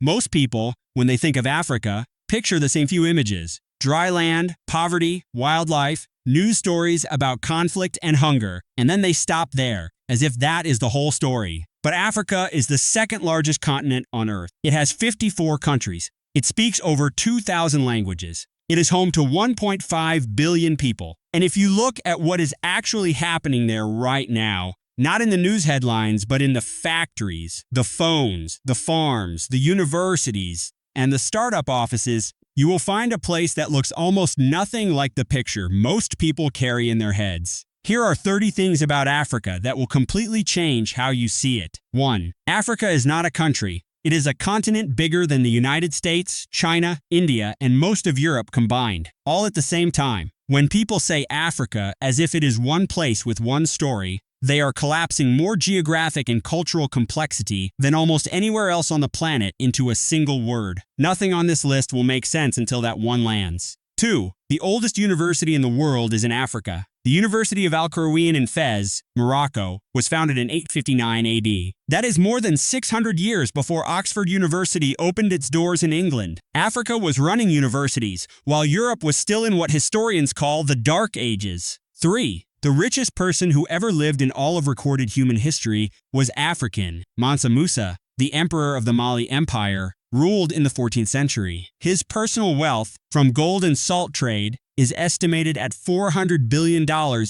Most people, when they think of Africa, picture the same few images: dry land, poverty, wildlife, news stories about conflict and hunger, and then they stop there, as if that is the whole story. But Africa is the second largest continent on Earth. It has 54 countries. It speaks over 2,000 languages. It is home to 1.5 billion people. And if you look at what is actually happening there right now, not in the news headlines, but in the factories, the phones, the farms, the universities, and the startup offices, you will find a place that looks almost nothing like the picture most people carry in their heads. Here are 30 things about Africa that will completely change how you see it. 1. Africa is not a country. It is a continent bigger than the United States, China, India, and most of Europe combined, all at the same time. When people say Africa as if it is one place with one story, they are collapsing more geographic and cultural complexity than almost anywhere else on the planet into a single word. Nothing on this list will make sense until that one lands. 2. The oldest university in the world is in Africa. The University of Al-Qarawiyyin in Fez, Morocco, was founded in 859 AD. That is more than 600 years before Oxford University opened its doors in England. Africa was running universities, while Europe was still in what historians call the Dark Ages. 3. The richest person who ever lived in all of recorded human history was African. Mansa Musa, the emperor of the Mali Empire, ruled in the 14th century. His personal wealth from gold and salt trade is estimated at $400 billion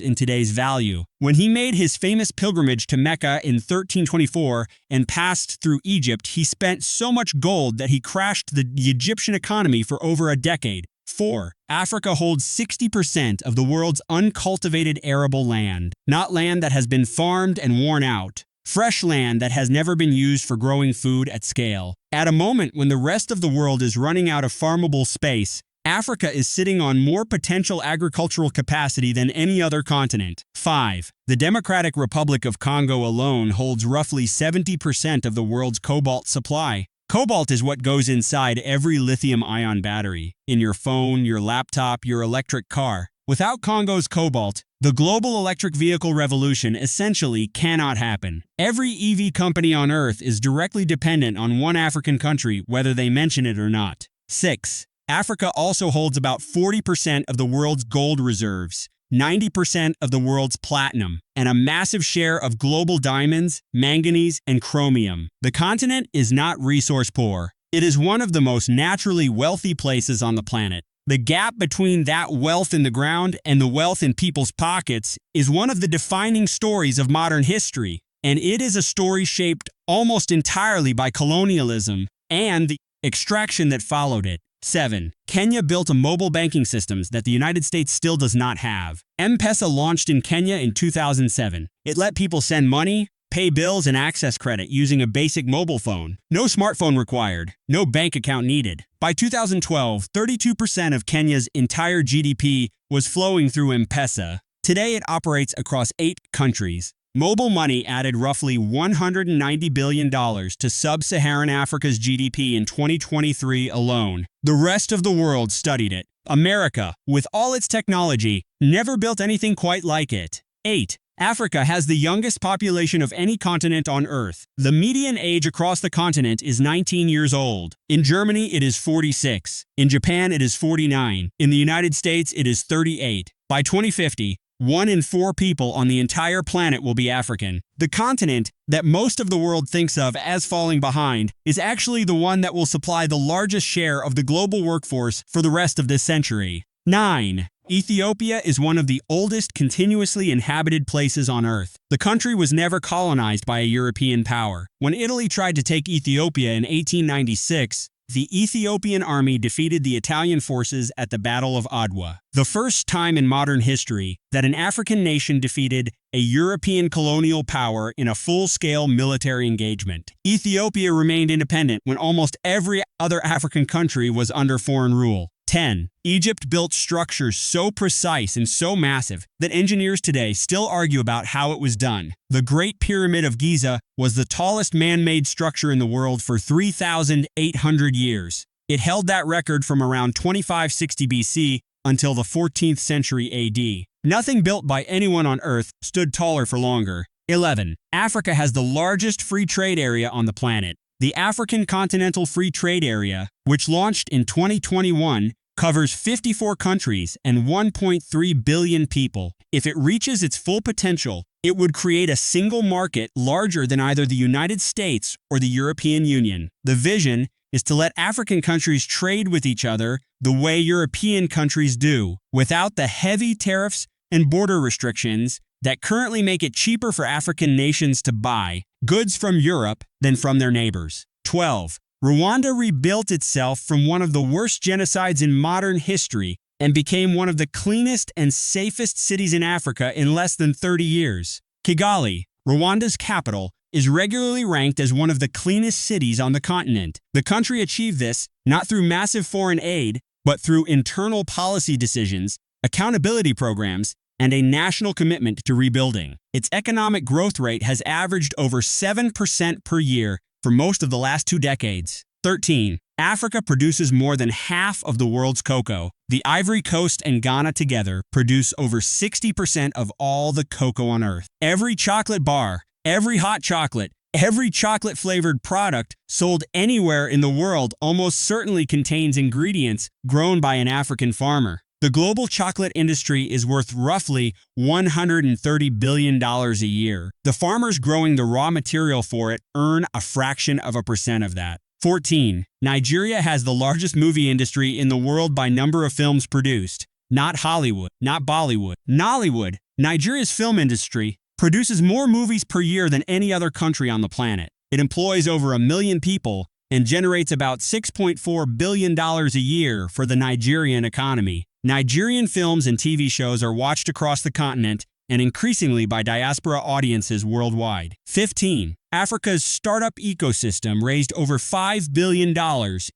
in today's value. When he made his famous pilgrimage to Mecca in 1324 and passed through Egypt, he spent so much gold that he crashed the Egyptian economy for over a decade. 4. Africa holds 60% of the world's uncultivated arable land, not land that has been farmed and worn out. Fresh land that has never been used for growing food at scale. At a moment when the rest of the world is running out of farmable space, Africa is sitting on more potential agricultural capacity than any other continent. 5. The Democratic Republic of Congo alone holds roughly 70% of the world's cobalt supply. Cobalt is what goes inside every lithium-ion battery, in your phone, your laptop, your electric car. Without Congo's cobalt, the global electric vehicle revolution essentially cannot happen. Every EV company on Earth is directly dependent on one African country, whether they mention it or not. 6. Africa also holds about 40% of the world's gold reserves, 90% of the world's platinum, and a massive share of global diamonds, manganese, and chromium. The continent is not resource poor. It is one of the most naturally wealthy places on the planet. The gap between that wealth in the ground and the wealth in people's pockets is one of the defining stories of modern history, and it is a story shaped almost entirely by colonialism and the extraction that followed it. 7. Kenya built a mobile banking system that the United States still does not have. M-Pesa launched in Kenya in 2007. It let people send money, pay bills, and access credit using a basic mobile phone. No smartphone required. No bank account needed. By 2012, 32% of Kenya's entire GDP was flowing through M-Pesa. Today, it operates across 8 countries. Mobile money added roughly $190 billion to sub-Saharan Africa's GDP in 2023 alone. The rest of the world studied it. America, with all its technology, never built anything quite like it. 8. Africa has the youngest population of any continent on Earth. The median age across the continent is 19 years old. In Germany, it is 46. In Japan, it is 49. In the United States, it is 38. By 2050, 1 in 4 people on the entire planet will be African. The continent that most of the world thinks of as falling behind is actually the one that will supply the largest share of the global workforce for the rest of this century. 9. Ethiopia is one of the oldest continuously inhabited places on Earth. The country was never colonized by a European power. When Italy tried to take Ethiopia in 1896, the Ethiopian army defeated the Italian forces at the Battle of Adwa, the first time in modern history that an African nation defeated a European colonial power in a full-scale military engagement. Ethiopia remained independent when almost every other African country was under foreign rule. 10. Egypt built structures so precise and so massive that engineers today still argue about how it was done. The Great Pyramid of Giza was the tallest man-made structure in the world for 3,800 years. It held that record from around 2560 BC until the 14th century AD. Nothing built by anyone on Earth stood taller for longer. 11. Africa has the largest free trade area on the planet. The African Continental Free Trade Area, which launched in 2021, covers 54 countries and 1.3 billion people. If it reaches its full potential, it would create a single market larger than either the United States or the European Union. The vision is to let African countries trade with each other the way European countries do, without the heavy tariffs and border restrictions that currently make it cheaper for African nations to buy goods from Europe than from their neighbors. 12. Rwanda rebuilt itself from one of the worst genocides in modern history and became one of the cleanest and safest cities in Africa in less than 30 years. Kigali, Rwanda's capital, is regularly ranked as one of the cleanest cities on the continent. The country achieved this not through massive foreign aid, but through internal policy decisions, accountability programs, and a national commitment to rebuilding. Its economic growth rate has averaged over 7% per year for most of the last 2 decades. 13. Africa produces more than half of the world's cocoa. The Ivory Coast and Ghana together produce over 60% of all the cocoa on Earth. Every chocolate bar, every hot chocolate, every chocolate-flavored product sold anywhere in the world almost certainly contains ingredients grown by an African farmer. The global chocolate industry is worth roughly $130 billion a year. The farmers growing the raw material for it earn a fraction of a percent of that. 14. Nigeria has the largest movie industry in the world by number of films produced. Not Hollywood, not Bollywood. Nollywood, Nigeria's film industry, produces more movies per year than any other country on the planet. It employs over 1 million people and generates about $6.4 billion a year for the Nigerian economy. Nigerian films and TV shows are watched across the continent and increasingly by diaspora audiences worldwide. 15. Africa's startup ecosystem raised over $5 billion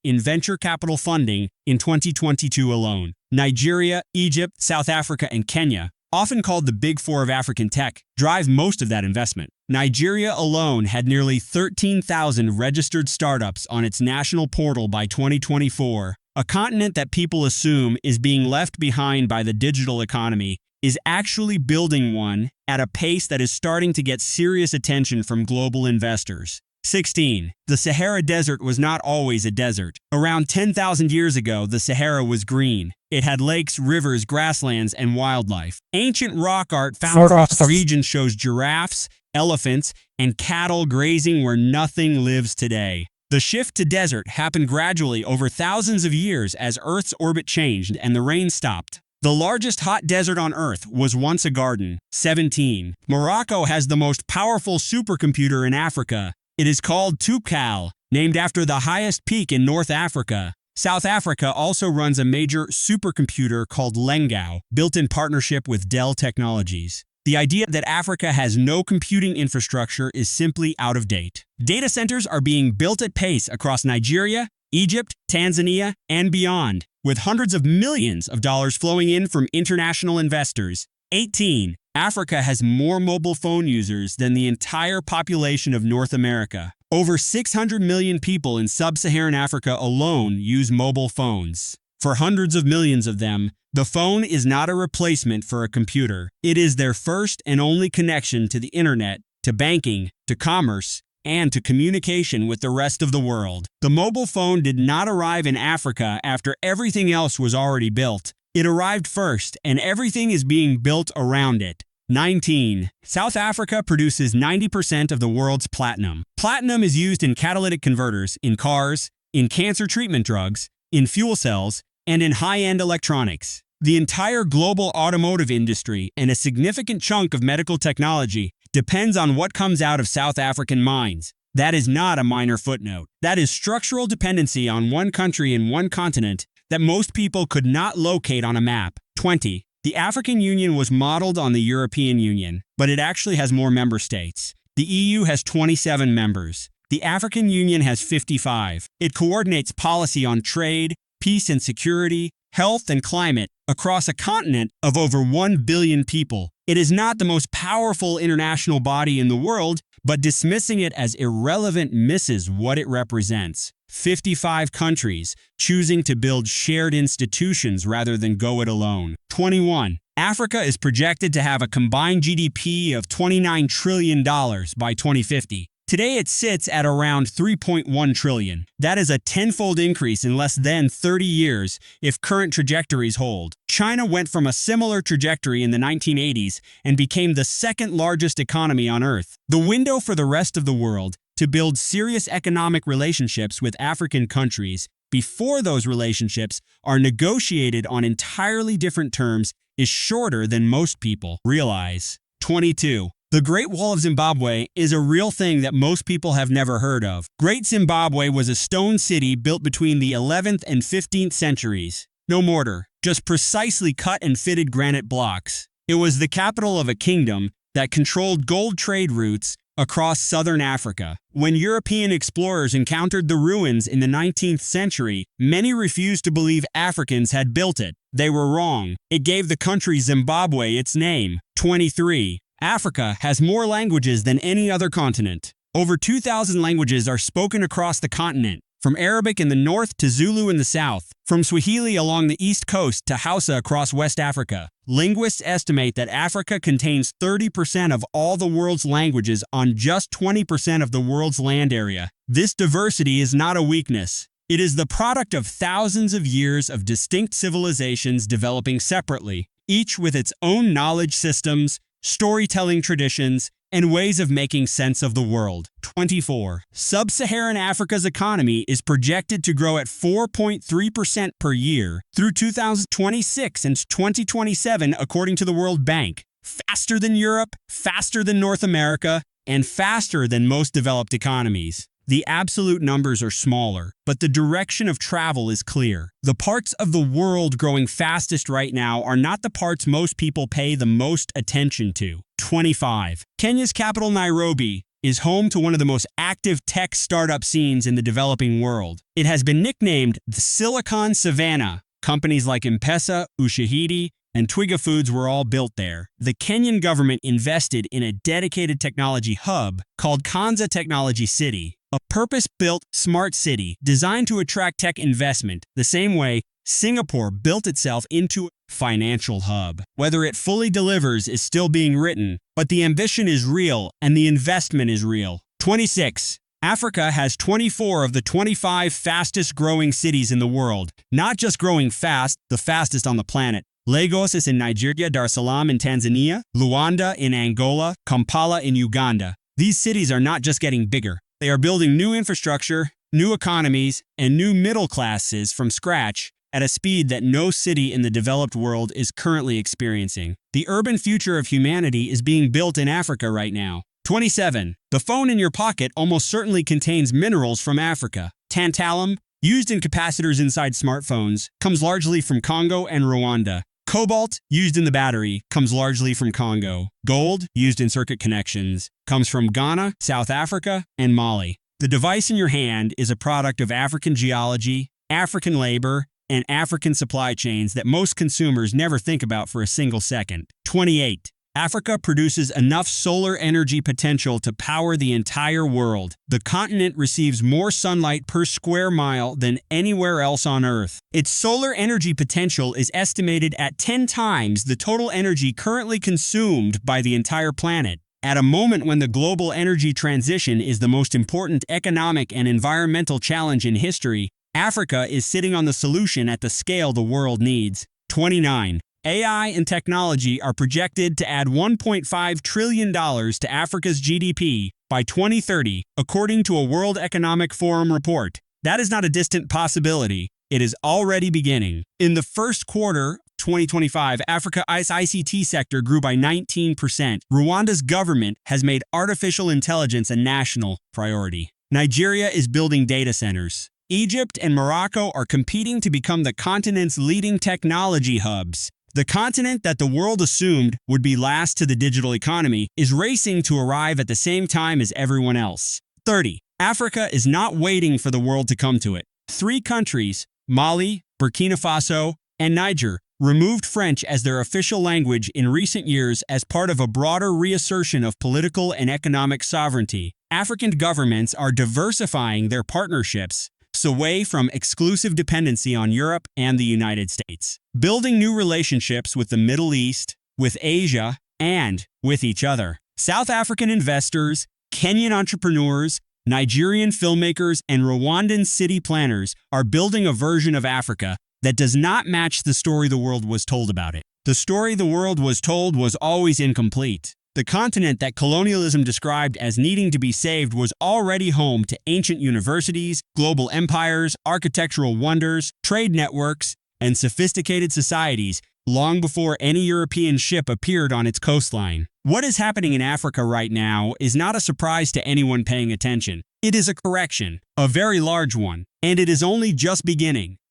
in venture capital funding in 2022 alone. Nigeria, Egypt, South Africa, and Kenya, often called the Big Four of African tech, drive most of that investment. Nigeria alone had nearly 13,000 registered startups on its national portal by 2024. A continent that people assume is being left behind by the digital economy is actually building one at a pace that is starting to get serious attention from global investors. 16. The Sahara Desert was not always a desert. Around 10,000 years ago, the Sahara was green. It had lakes, rivers, grasslands, and wildlife. Ancient rock art found in the region shows giraffes, elephants, and cattle grazing where nothing lives today. The shift to desert happened gradually over thousands of years as Earth's orbit changed and the rain stopped. The largest hot desert on Earth was once a garden. 17. Morocco has the most powerful supercomputer in Africa. It is called Toubkal, named after the highest peak in North Africa. South Africa also runs a major supercomputer called Lengau, built in partnership with Dell Technologies. The idea that Africa has no computing infrastructure is simply out of date. Data centers are being built at pace across Nigeria, Egypt, Tanzania, and beyond, with hundreds of millions of dollars flowing in from international investors. 18. Africa has more mobile phone users than the entire population of North America. Over 600 million people in sub-Saharan Africa alone use mobile phones. For hundreds of millions of them, the phone is not a replacement for a computer. It is their first and only connection to the internet, to banking, to commerce, and to communication with the rest of the world. The mobile phone did not arrive in Africa after everything else was already built. It arrived first, and everything is being built around it. 19. South Africa produces 90% of the world's platinum. Platinum is used in catalytic converters, in cars, in cancer treatment drugs, in fuel cells, and in high-end electronics. The entire global automotive industry and a significant chunk of medical technology depends on what comes out of South African mines. That is not a minor footnote. That is structural dependency on one country and one continent that most people could not locate on a map. 20. The African Union was modeled on the European Union, but it actually has more member states. The EU has 27 members. The African Union has 55. It coordinates policy on trade, peace and security, health and climate across a continent of over 1 billion people. It is not the most powerful international body in the world, but dismissing it as irrelevant misses what it represents. 55 countries choosing to build shared institutions rather than go it alone. 21. Africa is projected to have a combined GDP of $29 trillion by 2050. Today it sits at around 3.1 trillion. That is a tenfold increase in less than 30 years if current trajectories hold. China went from a similar trajectory in the 1980s and became the second largest economy on Earth. The window for the rest of the world to build serious economic relationships with African countries before those relationships are negotiated on entirely different terms is shorter than most people realize. 22. The Great Wall of Zimbabwe is a real thing that most people have never heard of. Great Zimbabwe was a stone city built between the 11th and 15th centuries. No mortar, just precisely cut and fitted granite blocks. It was the capital of a kingdom that controlled gold trade routes across southern Africa. When European explorers encountered the ruins in the 19th century, many refused to believe Africans had built it. They were wrong. It gave the country Zimbabwe its name. 23. Africa has more languages than any other continent. Over 2,000 languages are spoken across the continent, from Arabic in the north to Zulu in the south, from Swahili along the east coast to Hausa across West Africa. Linguists estimate that Africa contains 30% of all the world's languages on just 20% of the world's land area. This diversity is not a weakness. It is the product of thousands of years of distinct civilizations developing separately, each with its own knowledge systems, storytelling traditions, and ways of making sense of the world. 24. Sub-Saharan Africa's economy is projected to grow at 4.3% per year through 2026 and 2027, according to the World Bank. Faster than Europe, faster than North America, and faster than most developed economies. The absolute numbers are smaller, but the direction of travel is clear. The parts of the world growing fastest right now are not the parts most people pay the most attention to. 25. Kenya's capital, Nairobi, is home to one of the most active tech startup scenes in the developing world. It has been nicknamed the Silicon Savannah. Companies like M-Pesa, Ushahidi, and Twiga Foods were all built there. The Kenyan government invested in a dedicated technology hub called Kanza Technology City, a purpose-built smart city designed to attract tech investment, the same way Singapore built itself into a financial hub. Whether it fully delivers is still being written, but the ambition is real and the investment is real. 26. Africa has 24 of the 25 fastest growing cities in the world. Not just growing fast, the fastest on the planet. Lagos is in Nigeria, Dar es Salaam in Tanzania, Luanda in Angola, Kampala in Uganda. These cities are not just getting bigger. They are building new infrastructure, new economies, and new middle classes from scratch at a speed that no city in the developed world is currently experiencing. The urban future of humanity is being built in Africa right now. 27. The phone in your pocket almost certainly contains minerals from Africa. Tantalum, used in capacitors inside smartphones, comes largely from Congo and Rwanda. Cobalt, used in the battery, comes largely from Congo. Gold, used in circuit connections, comes from Ghana, South Africa, and Mali. The device in your hand is a product of African geology, African labor, and African supply chains that most consumers never think about for a single second. 28. Africa produces enough solar energy potential to power the entire world. The continent receives more sunlight per square mile than anywhere else on Earth. Its solar energy potential is estimated at 10 times the total energy currently consumed by the entire planet. At a moment when the global energy transition is the most important economic and environmental challenge in history, Africa is sitting on the solution at the scale the world needs. 29. AI and technology are projected to add $1.5 trillion to Africa's GDP by 2030, according to a World Economic Forum report. That is not a distant possibility. It is already beginning. In the first quarter 2025, Africa's ICT sector grew by 19%. Rwanda's government has made artificial intelligence a national priority. Nigeria is building data centers. Egypt and Morocco are competing to become the continent's leading technology hubs. The continent that the world assumed would be last to the digital economy is racing to arrive at the same time as everyone else. 30. Africa is not waiting for the world to come to it. 3 countries, Mali, Burkina Faso, and Niger, removed French as their official language in recent years as part of a broader reassertion of political and economic sovereignty. African governments are diversifying their partnerships away from exclusive dependency on Europe and the United States, building new relationships with the Middle East, with Asia, and with each other. South African investors, Kenyan entrepreneurs, Nigerian filmmakers, and Rwandan city planners are building a version of Africa that does not match the story the world was told about it. The story the world was told was always incomplete. The continent that colonialism described as needing to be saved was already home to ancient universities, global empires, architectural wonders, trade networks, and sophisticated societies long before any European ship appeared on its coastline. What is happening in Africa right now is not a surprise to anyone paying attention. It is a correction, a very large one, and it is only just beginning.